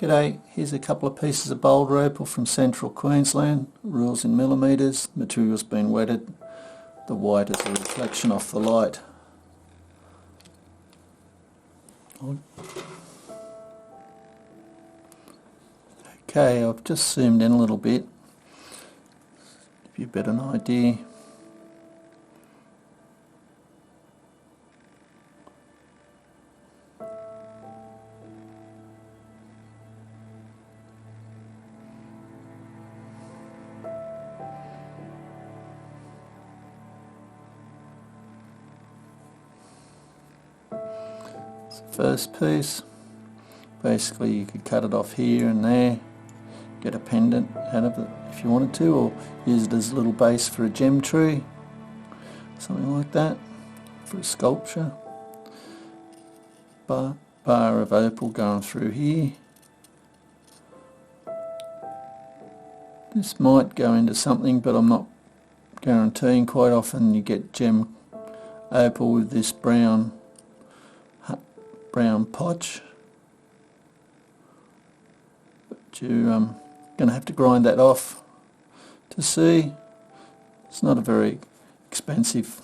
G'day, here's a couple of pieces of Boulder Opal from central Queensland, rules in millimetres, material's been wetted, the white is a reflection off the light. Okay, I've just zoomed in a little bit, give you a bit of an idea. First piece, basically you could cut it off here and there, get a pendant out of it if you wanted to, or use it as a little base for a gem tree, something like that, for a sculpture. Bar of opal going through here. This might go into something, but I'm not guaranteeing. Quite often you get gem opal with this brown potch, but you're going to have to grind that off to see. It's not a very expensive.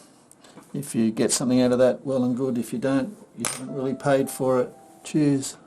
If you get something out of that, well and good. If you don't, you haven't really paid for it. Cheers.